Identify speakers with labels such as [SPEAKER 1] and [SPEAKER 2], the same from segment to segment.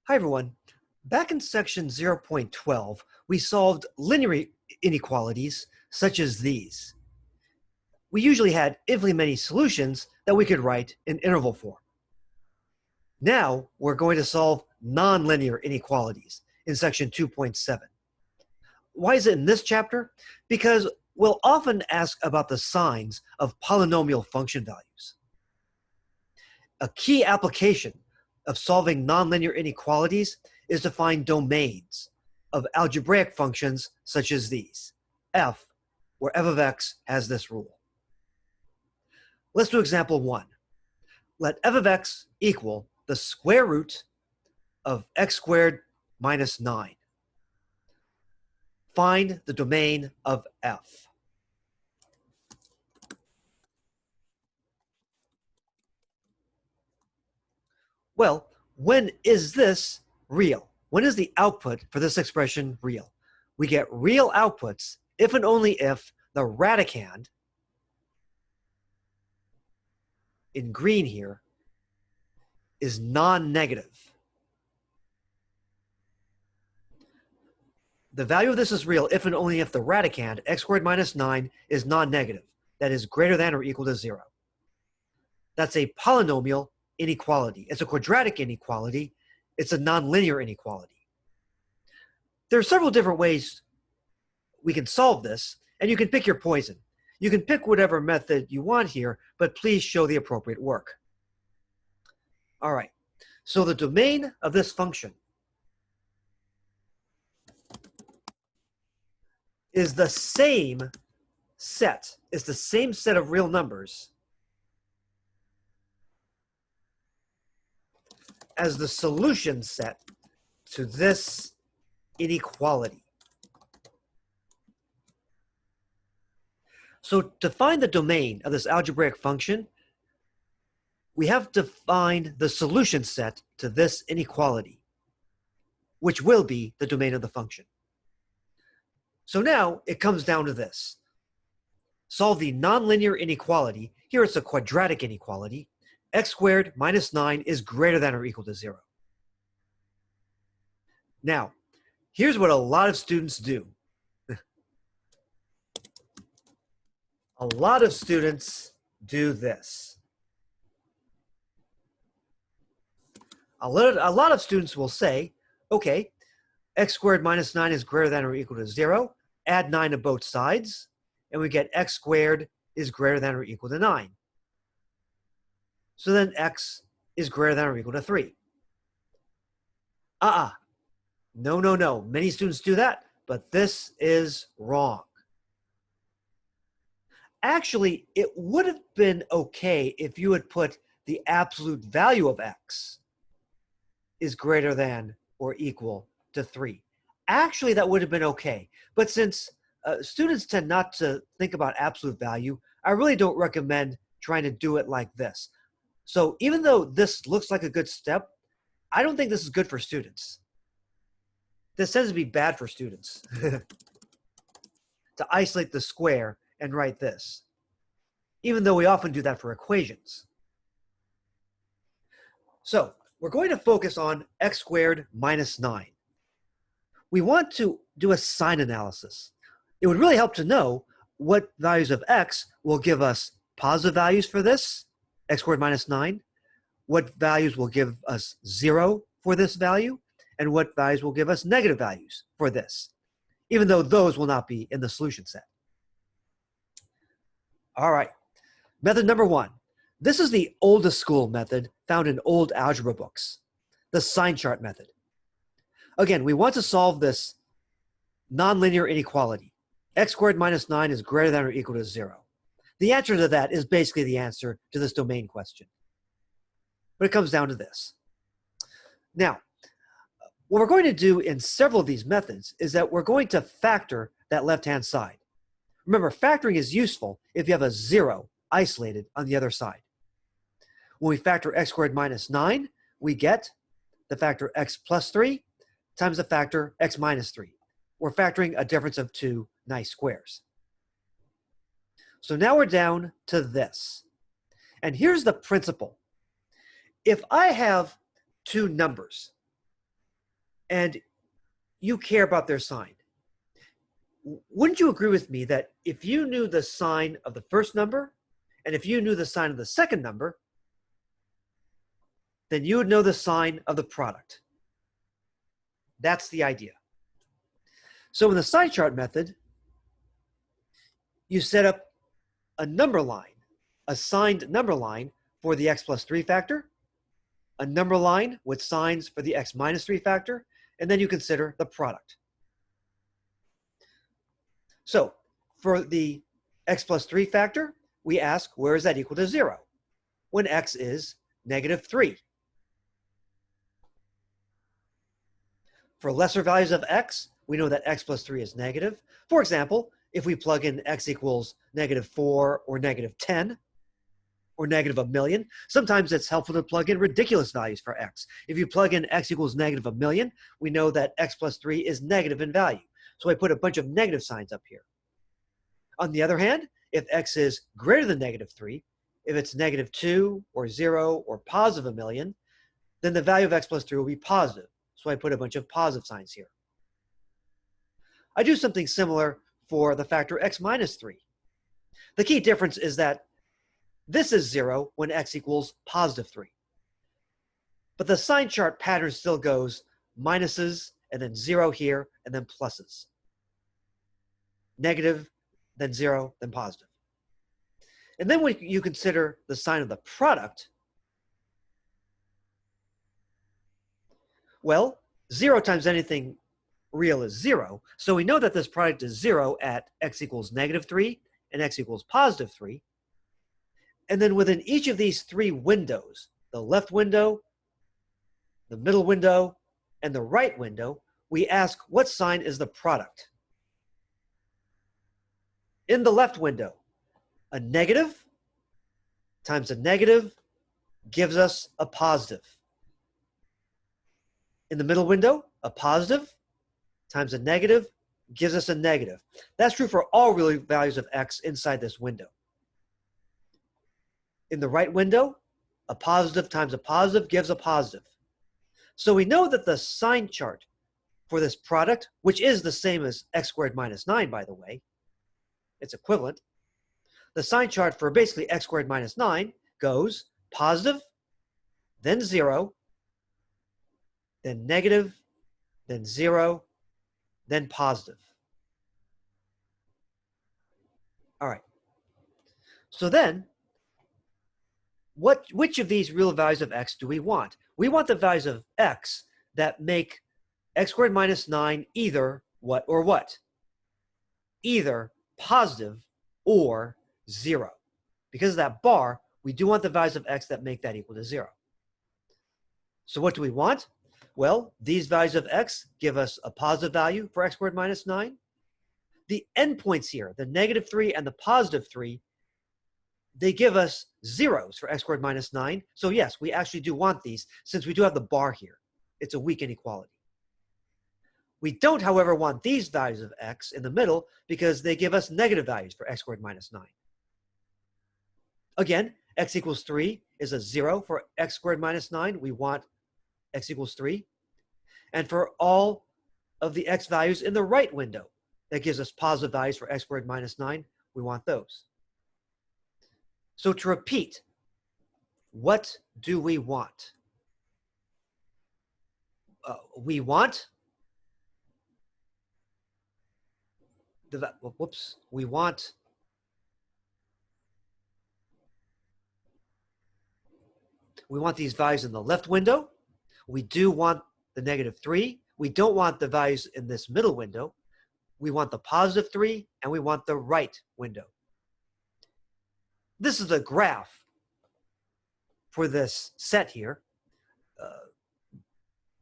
[SPEAKER 1] Hi everyone. Back in section 0.12, we solved linear inequalities such as these. We usually had infinitely many solutions that we could write in interval form. Now we're going to solve nonlinear inequalities in section 2.7. Why is it in this chapter? Because we'll often ask about the signs of polynomial function values. A key application of solving nonlinear inequalities is to find domains of algebraic functions such as these, f, where f of x has this rule. Let's do example 1. Let f of x equal the square root of x squared minus 9. Find the domain of f. Well, when is this real? When is the output for this expression real? We get real outputs if and only if the radicand, in green here, is non-negative. The value of this is real if and only if the radicand, x squared minus 9, is non-negative, that is greater than or equal to 0. That's a polynomial inequality. It's a quadratic inequality. It's a nonlinear inequality. There are several different ways we can solve this, and you can pick your poison. You can pick whatever method you want here, but please show the appropriate work. All right, so the domain of this function is the same set. It's the same set of real numbers as the solution set to this inequality. So to find the domain of this algebraic function, we have to find the solution set to this inequality, which will be the domain of the function. So now it comes down to this. Solve the nonlinear inequality. Here it's a quadratic inequality. X squared minus 9 is greater than or equal to 0. Now, here's what a lot of students do. A lot of students do this. A lot of students will say, okay, x squared minus 9 is greater than or equal to 0. Add 9 to both sides, and we get x squared is greater than or equal to 9. So then x is greater than or equal to 3. No. Many students do that, but this is wrong. Actually, it would have been okay if you had put the absolute value of x is greater than or equal to 3. Actually, that would have been okay. But since students tend not to think about absolute value, I really don't recommend trying to do it like this. So even though this looks like a good step, I don't think this is good for students. This tends to be bad for students. To isolate the square and write this, even though we often do that for equations. So we're going to focus on x squared minus 9. We want to do a sign analysis. It would really help to know what values of x will give us positive values for this, x squared minus 9, what values will give us 0 for this value, and what values will give us negative values for this, even though those will not be in the solution set. All right, method number 1. This is the oldest school method found in old algebra books, the Sidechart method. Again, we want to solve this nonlinear inequality. X squared minus 9 is greater than or equal to 0. The answer to that is basically the answer to this domain question. But it comes down to this. Now, what we're going to do in several of these methods is that we're going to factor that left-hand side. Remember, factoring is useful if you have a 0 isolated on the other side. When we factor x squared minus 9, we get the factor x plus 3 times the factor x minus 3. We're factoring a difference of 2 nice squares. So now we're down to this. And here's the principle. If I have two numbers, and you care about their sign. Wouldn't you agree with me that if you knew the sign of the first number, and if you knew the sign of the second number, then you would know the sign of the product? That's the idea. So in the Sidechart method, you set up a number line, a signed number line for the x plus 3 factor, a number line with signs for the x minus 3 factor, and then you consider the product. So for the x plus 3 factor, we ask, where is that equal to 0? When x is negative 3. For lesser values of x, we know that x plus 3 is negative. For example, if we plug in x equals negative 4 or negative 10 or negative 1,000,000, sometimes it's helpful to plug in ridiculous values for x. If you plug in x equals negative 1,000,000, we know that x plus 3 is negative in value. So I put a bunch of negative signs up here. On the other hand, if x is greater than negative 3, if it's negative 2 or 0 or positive 1,000,000, then the value of x plus 3 will be positive. So I put a bunch of positive signs here. I do something similar for the factor x minus 3. The key difference is that this is 0 when x equals positive 3. But the sign chart pattern still goes minuses, and then 0 here, and then pluses. Negative, then 0, then positive. And then when you consider the sign of the product, well, 0 times anything real is 0. So we know that this product is 0 at x equals negative 3 and x equals positive 3. And then within each of these three windows, the left window, the middle window, and the right window, we ask what sign is the product. In the left window, a negative times a negative gives us a positive. In the middle window, a positive times a negative gives us a negative. That's true for all real values of x inside this window. In the right window, a positive times a positive gives a positive. So we know that the sign chart for this product, which is the same as x squared minus 9, by the way, it's equivalent. The sign chart for basically x squared minus 9 goes positive, then 0, then negative, then 0, then positive. All right. So then, which of these real values of x do we want? We want the values of x that make x squared minus 9 either what or what? Either positive or 0. Because of that bar, we do want the values of x that make that equal to 0. So what do we want? Well, these values of x give us a positive value for x squared minus 9. The endpoints here, the negative 3 and the positive 3, they give us zeros for x squared minus 9. So yes, we actually do want these since we do have the bar here. It's a weak inequality. We don't, however, want these values of x in the middle because they give us negative values for x squared minus 9. Again, x equals 3 is a 0 for x squared minus 9. We want x equals 3. And for all of the x values in the right window, that gives us positive values for x squared minus 9. We want those. So to repeat, what do we want? We want we want these values in the left window. We do want the negative 3. We don't want the values in this middle window. We want the positive 3, and we want the right window. This is the graph for this set here.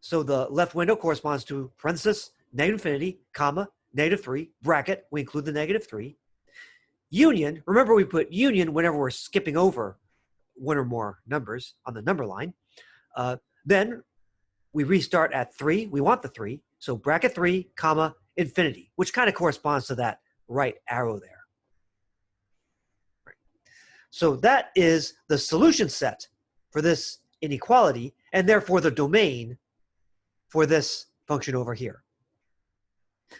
[SPEAKER 1] So the left window corresponds to parenthesis, negative infinity, comma, negative 3, bracket, we include the negative 3. Union, remember we put union whenever we're skipping over one or more numbers on the number line. Then we restart at 3, we want the 3. So bracket 3, comma, infinity, which kind of corresponds to that right arrow there. Right. So that is the solution set for this inequality, and therefore the domain for this function over here.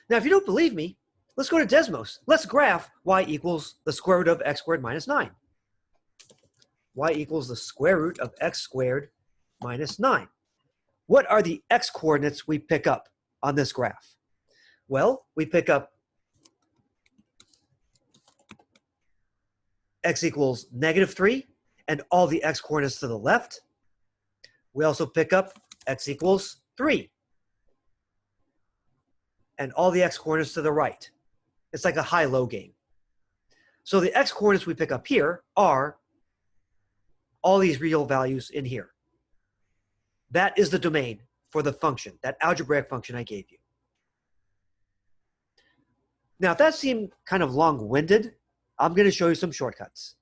[SPEAKER 1] Now, if you don't believe me, let's go to Desmos. Let's graph y equals the square root of x squared minus 9. Y equals the square root of x squared minus 9. What are the x coordinates we pick up on this graph? Well, we pick up x equals -3 and all the x coordinates to the left. We also pick up x equals 3 and all the x coordinates to the right. It's like a high-low game. So the x coordinates we pick up here are all these real values in here. That is the domain for the function, that algebraic function I gave you. Now, if that seemed kind of long-winded, I'm going to show you some shortcuts.